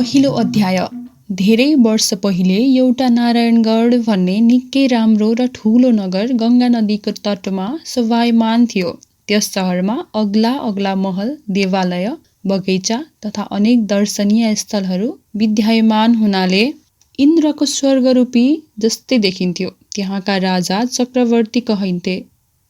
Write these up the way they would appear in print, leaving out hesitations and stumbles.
पहिलो अध्याय। धेरै वर्ष पहिले एउटा नारायणगढ भन्ने निकै राम्रो र ठूलो नगर गङ्गा नदीको तटमा शोभायमान थियो। त्यस शहरमा अग्ला अग्ला महल, देवालय, बगैँचा तथा अनेक दर्शनीय स्थलहरू विद्यमान हुनाले इन्द्रको स्वर्गरूपी जस्तै देखिन्थ्यो। त्यहाँका राजा चक्रवर्ती कहिन्थे।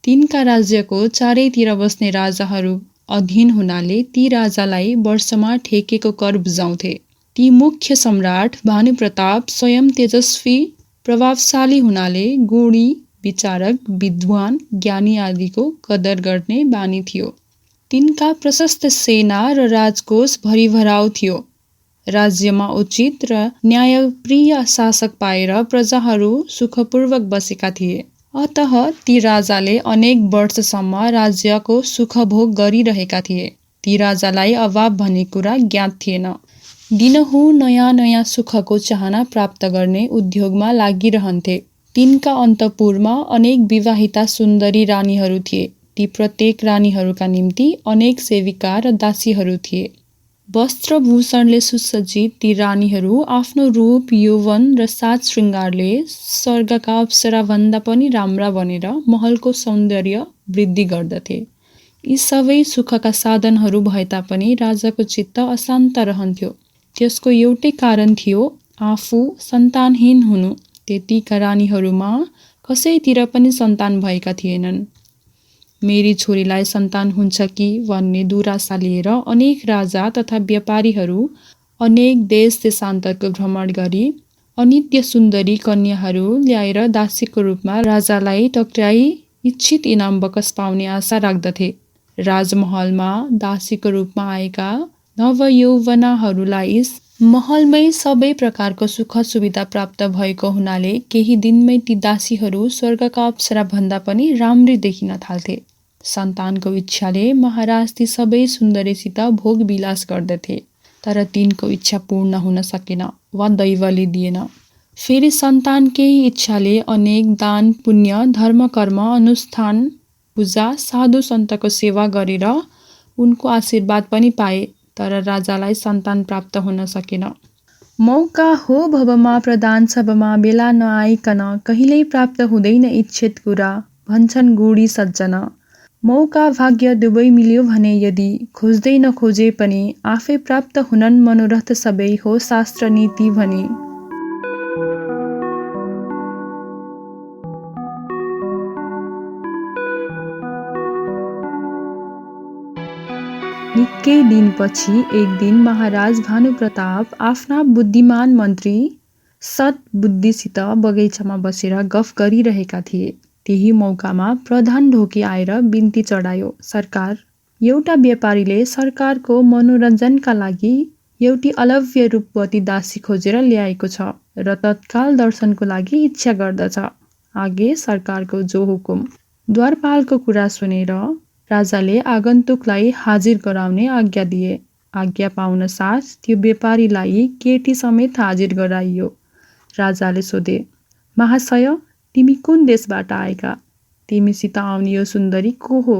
तिनका राज्यको चारैतिर बस्ने राजाहरू अधीन हुनाले ती राजालाई वर्षमा ठेकेको कर बुझाउँथे। ती मुख्य सम्राट भानुप्रताप स्वयं तेजस्वी प्रभावशाली हुनाले गुणी, विचारक, विद्वान, ज्ञानी आदिको कदर गर्ने बानी थियो। तिनका प्रशस्त सेना र राजकोष भरिभराउ थियो। राज्यमा उचित र न्यायप्रिय शासक पाएर प्रजाहरू सुखपूर्वक बसेका थिए। अतः ती राजाले अनेक वर्षसम्म राज्यको सुखभोग गरिरहेका थिए। ती राजालाई अभाव भन्ने कुरा ज्ञात थिएन। दिनहुँ नयाँ नयाँ सुखको चाहना प्राप्त गर्ने उद्योगमा लागिरहन्थे। तिनका अन्तपुरमा अनेक विवाहिता सुन्दरी रानीहरू थिए। ती प्रत्येक रानीहरूका निम्ति अनेक सेविका र दासीहरू थिए। वस्त्रभूषणले सुसज्जित ती रानीहरू आफ्नो रूप, यौवन र साज श्रृङ्गारले स्वर्गका अप्सराभन्दा पनि राम्रा बनेर महलको सौन्दर्य वृद्धि गर्दथे। यी सबै सुखका साधनहरू भए तापनि राजाको चित्त अशान्त रहन्थ्यो। त्यसको एउटै कारण थियो, आफू सन्तानहीन हुनु। त्यतिका रानीहरूमा कसैतिर पनि सन्तान भएका थिएनन्। मेरी छोरीलाई सन्तान हुन्छ कि भन्ने दुराशा लिएर अनेक राजा तथा व्यापारीहरू अनेक देश-देशान्तरको भ्रमण गरी अनित्य सुन्दरी कन्याहरू ल्याएर दासीको रूपमा राजालाई टक्र्याई इच्छित इनाम बकस पाउने आशा राख्दथे। राजमहलमा दासीको रूपमा आएका नवयौवनाहरूलाई महलमै सबै प्रकारको सुख सुविधा प्राप्त भएको हुनाले केही दिनमै ती दासीहरू स्वर्गका अप्सरा भन्दा पनि राम्री देखिन थाल्थे। सन्तानको इच्छाले महाराज ती सबै सुन्दरीसित भोग विलास गर्दथे। तर तिनको इच्छा पूर्ण हुन सकेन वा दैवले दिएन। फेरि सन्तानकै इच्छाले अनेक दान पुण्य, धर्म कर्म अनुष्ठान, पूजा, साधु सन्तको सेवा गरेर उनको आशीर्वाद पनि पाए। तर राजालाई सन्तान प्राप्त हुन सकेन। मौका हो भवमा प्रधान सभामा बेला नआइकन कहिल्यै प्राप्त हुँदैन इच्छित कुरा, भन्छन् गुणी सज्जन। मौका भाग्य दुवै मिल्यो भने यदि खोज्दै नखोजे पनि आफै प्राप्त हुनन् मनोरथ सबै हो शास्त्र नीति भनी। निकै दिनपछि एक दिन महाराज भानुप्रताप आफ्ना बुद्धिमान मन्त्री सद्बुद्धिसित बगैँचामा बसेर गफ गरिरहेका थिए। त्यही मौकामा प्रधान ढोकी आएर बिन्ती चढायो। सरकार, एउटा व्यापारीले सरकारको मनोरञ्जनका लागि एउटी अलव्य रूपवती दासी खोजेर ल्याएको छ र तत्काल दर्शनको लागि इच्छा गर्दछ। आगे सरकारको जो हुकुम। द्वारपालको कुरा सुनेर राजाले आगन्तुकलाई हाजिर गराउने आज्ञा दिए। आज्ञा पाउन साथ त्यो व्यापारीलाई केटी समेत हाजिर गराइयो। राजाले सोधे, महाशय, तिमी कुन देशबाट आएका? तिमीसित आउने यो सुन्दरी को हो?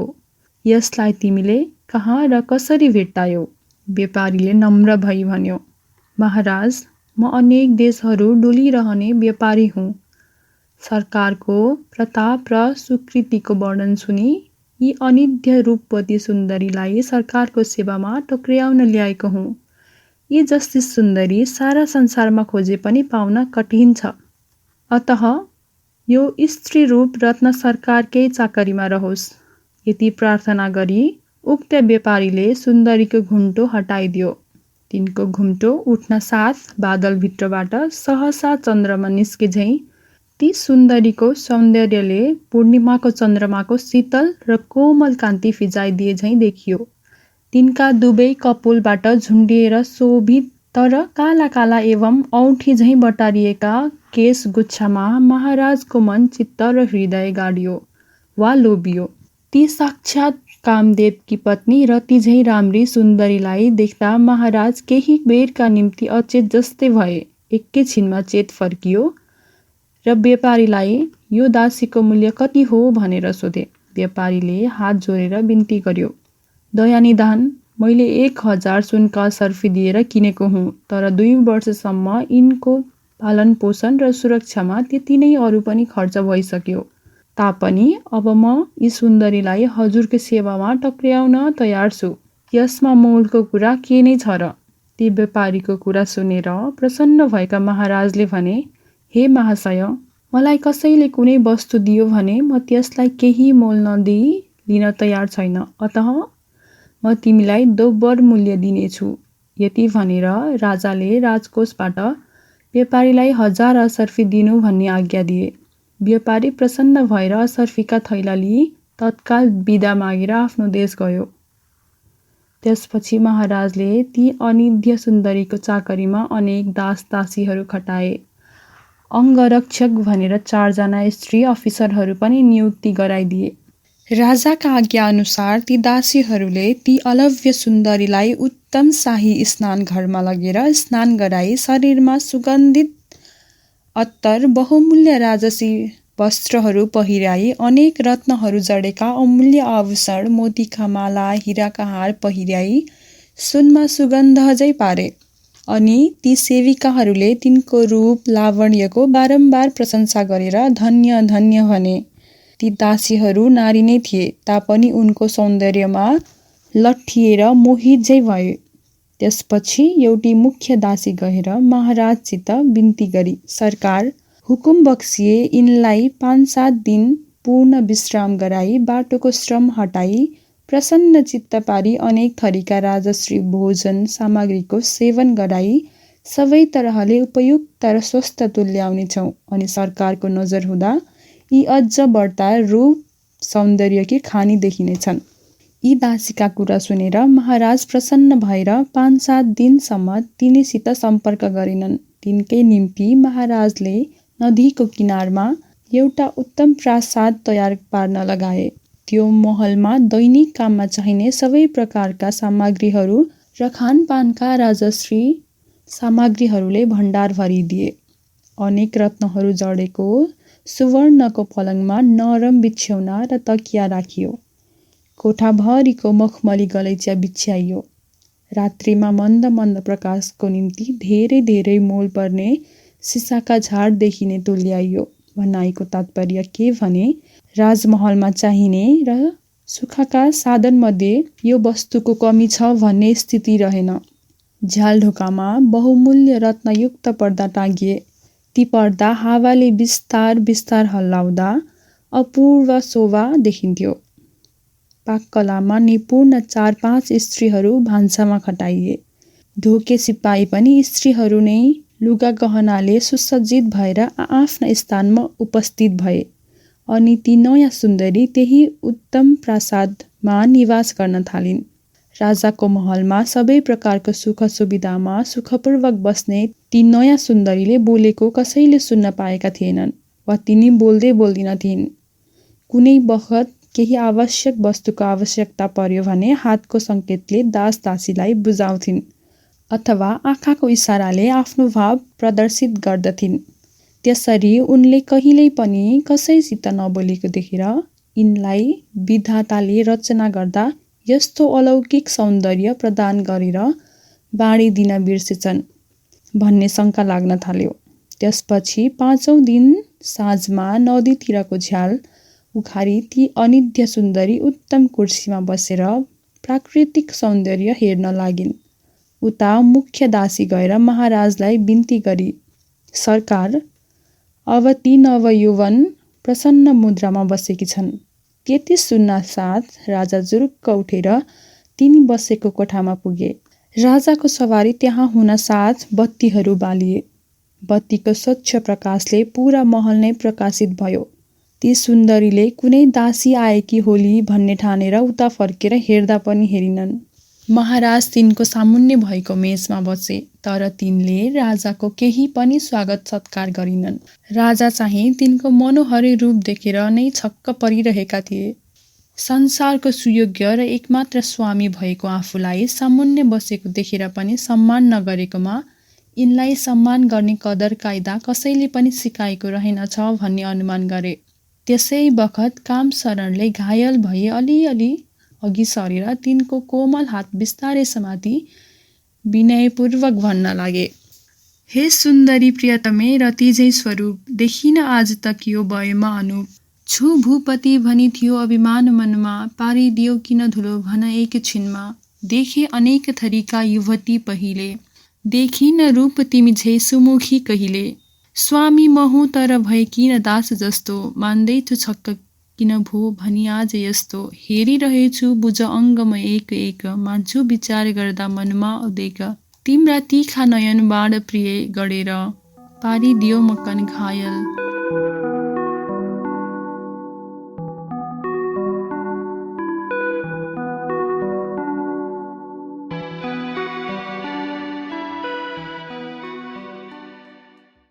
यसलाई तिमीले कहाँ र कसरी भेट्टायौ? व्यापारीले नम्र भई भन्यो, महाराज, म अनेक देशहरू डोलिरहने व्यापारी हुँ। सरकारको प्रताप र सुकृतिको वर्णन सुनि यी अनिध्य रूपवती सुन्दरीलाई सरकारको सेवामा टक्र्याउन ल्याएको हुँ। यी जस्ती सुन्दरी सारा संसारमा खोजे पनि पाउन कठिन छ। अतः यो स्त्री रूप रत्न सरकारकै चाकरीमा रहोस्। यति प्रार्थना गरी उक्त व्यापारीले सुन्दरीको घुम्टो हटाइदियो। तिनको घुम्टो उठ्न साथ बादलभित्रबाट सहसा चन्द्रमा निस्के झैँ ती सुन्दरीको सौन्दर्यले पूर्णिमाको चन्द्रमाको शीतल र कोमल कान्ति फिजाइदिए झैँ देखियो। तिनका दुवै कपोलबाट झुन्डिएर शोभित तर काला काला एवं औँठी झैँ बटारिएका केश गुच्छामा महाराजको मन, चित्त र हृदय गाडियो वा लोभियो। ती साक्षात् कामदेवकी पत्नी रति झैँ राम्री सुन्दरीलाई देख्दा महाराज केही बेरका निम्ति अचेत जस्तै भए। एकैछिनमा चेत फर्कियो र व्यापारीलाई यो दासीको मूल्य कति हो भनेर सोधे। व्यापारीले हात जोडेर बिन्ती गर्यो, दयानिधान मैले 1000 सुनका सर्फी दिएर किनेको हुँ, तर 2 वर्षसम्म यिनको पालन पोषण र सुरक्षामा त्यति नै अरू पनि खर्च भइसक्यो। तापनि अब म यी सुन्दरीलाई हजुरको सेवामा टक्र्याउन तयार छु। यसमा मोलको कुरा के नै छ र? ती व्यापारीको कुरा सुनेर प्रसन्न भएका महाराजले भने, हे महाशय, मलाई कसैले कुनै वस्तु दियो भने म त्यसलाई केही मोल नदिई लिन तयार छैन, अतः म तिमीलाई दोब्बर मूल्य दिनेछु। यति भनेर राजाले राजकोषबाट व्यापारीलाई 1000 असर्फी दिनु भन्ने आज्ञा दिए। व्यापारी प्रसन्न भएर असर्फीका थैला लिई तत्काल बिदा मागेर आफ्नो देश गयो। त्यसपछि महाराजले ती अनिध्य सुन्दरीको चाकरीमा अनेक दास दासीहरू खटाए। अङ्गरक्षक भनेर 4 जना स्त्री अफिसरहरू पनि नियुक्ति गराइदिए। राजाका आज्ञा अनुसार ती दासीहरूले ती अलव्य सुन्दरीलाई उत्तम शाही स्नान घरमा लगेर स्नान गराई शरीरमा सुगन्धित अत्तर, बहुमूल्य राजसी वस्त्रहरू पहिराई, अनेक रत्नहरू जडेका अमूल्य आभूषण, मोतीका माला, हिराका हार पहिराई सुनमा सुगन्धजै पारे। अनि ती सेविकाहरूले तिनको रूप लावण्यको बारम्बार प्रशंसा गरेर धन्य धन्य भने। ती दासीहरू नारी नै थिए, तापनि उनको सौन्दर्यमा लट्ठिएर मोहित झै भए। त्यसपछि एउटी मुख्य दासी गएर महाराजसित बिन्ती गरी, सरकार, हुकुम बक्सिए यिनलाई 5-7 दिन पूर्ण विश्राम गराई, बाटोको श्रम हटाई, प्रसन्न चित्त पारी अनेक थरीका राजश्री भोजन सामग्रीको सेवन गराई सबै तरहले उपयुक्त र स्वस्थ तुल्याउनेछौँ। अनि सरकारको नजर हुँदा यी अझ बढ्ता रूप सौन्दर्यकी खानी देखिनेछन्। यी दासीका कुरा सुनेर महाराज प्रसन्न भएर 5-7 दिनसम्म तिनीसित सम्पर्क गरेनन्। तिनकै निम्ति महाराजले नदीको किनारमा एउटा उत्तम प्रासाद तयार पार्न लगाए। त्यो महलमा दैनिक काममा चाहिने सबै प्रकारका सामग्रीहरू र खानपानका राजश्री सामग्रीहरूले भण्डार भरिदिए। अनेक रत्नहरू जडेको सुवर्णको पलङमा नरम बिछ्यौना र तकिया राखियो। कोठाभरिको मखमली गलैँचा बिछ्याइयो। रात्रिमा मन्द मन्द प्रकाशको निम्ति धेरै धेरै मोल पर्ने सिसाका झाड देखिने तुल्याइयो। भनाइको तात्पर्य के भने, राजमहलमा चाहिने र सुखका साधनमध्ये यो वस्तुको कमी छ भन्ने स्थिति रहेन। झ्यालढोकामा बहुमूल्य रत्नयुक्त पर्दा टाँगिए। ती पर्दा हावाले बिस्तार बिस्तार हल्लाउँदा अपूर्व शोभा देखिन्थ्यो। पाककलामा निपुण 4-5 स्त्रीहरू भान्सामा खटाइए। ढोके सिपाही पनि स्त्रीहरू नै लुगा गहनाले सुसज्जित भएर आफ्ना स्थानमा उपस्थित भए। अनि ती नयाँ सुन्दरी त्यही उत्तम प्रासादमा निवास गर्न थालिन्। राजाको महलमा सबै प्रकारको सुख सुविधामा सुखपूर्वक बस्ने ती नयाँ सुन्दरीले बोलेको कसैले सुन्न पाएका थिएनन्, वा तिनी बोल्दै बोल्दिनथिन्। कुनै बखत केही आवश्यक वस्तुको आवश्यकता पर्यो भने हातको सङ्केतले दास दासीलाई बुझाउँथिन्, अथवा आँखाको इसाराले आफ्नो भाव प्रदर्शित गर्दथिन्। त्यसरी उनले कहिल्यै पनि कसैसित नबोलेको देखेर यिनलाई विधाताले रचना गर्दा यस्तो अलौकिक सौन्दर्य प्रदान गरेर बाँडिदिन बिर्सेछन् भन्ने शङ्का लाग्न थाल्यो। त्यसपछि 5औं दिन साँझमा नदीतिरको झ्याल उखारी ती अनिध्य सुन्दरी उत्तम कुर्सीमा बसेर प्राकृतिक सौन्दर्य हेर्न लागिन्। उता मुख्य दासी गएर महाराजलाई बिन्ती गरी, सरकार, अब ती नवयौवन प्रसन्न मुद्रामा बसेकी छन्। त्यति सुन्नासाथ राजा जुरुक्क उठेर तिनी बसेको कोठामा पुगे। राजाको सवारी त्यहाँ हुन साथ बत्तीहरू बालिए। बत्तीको स्वच्छ प्रकाशले पूरा महल नै प्रकाशित भयो। ती सुन्दरीले कुनै दासी आएकी होली भन्ने ठानेर उता फर्केर हेर्दा पनि हेरिनन्। महाराज तिनको सामुन्ने भएको मेचमा बसे, तर तिनले राजाको केही पनि स्वागत सत्कार गरिनन्। राजा चाहिँ तिनको मनोहरी रूप देखेर नै छक्क परिरहेका थिए। संसारको सुयोग्य र एकमात्र स्वामी भएको आफूलाई सामुन्ने बसेको देखेर पनि सम्मान नगरेकोमा यिनलाई सम्मान गर्ने कदर कायदा कसैले पनि सिकाएको रहेनछ भन्ने अनुमान गरे। त्यसै बखत कामशरणले घायल भई अलिअलि अघि सरेर तिनको कोमल हात बिस्तारै समाती विनयपूर्वक भन्न लागे, हे सुन्दरी प्रियतमे र तिजै स्वरूप, देखिन आज तक यो भएमा अनुप। छु भूपति भनी थियो अभिमान मनमा, पारिदियो किन धुलो भन एक छिनमा। देखे अनेक थरीका युवती पहिले, देखिन रूप तिमी झै सुमुखी कहिले। स्वामी महु तर भए किन दास जस्तो, मान्दैछु छक्क किन भो भनी आज यस्तो। हेरिरहेछु बुझ अङ्गमा एक एक, मान्छु विचार गर्दा मनमा उदेक। तिम्रा तिखा नयन बाण प्रिय गढेर, पारिदियो म कन घायल।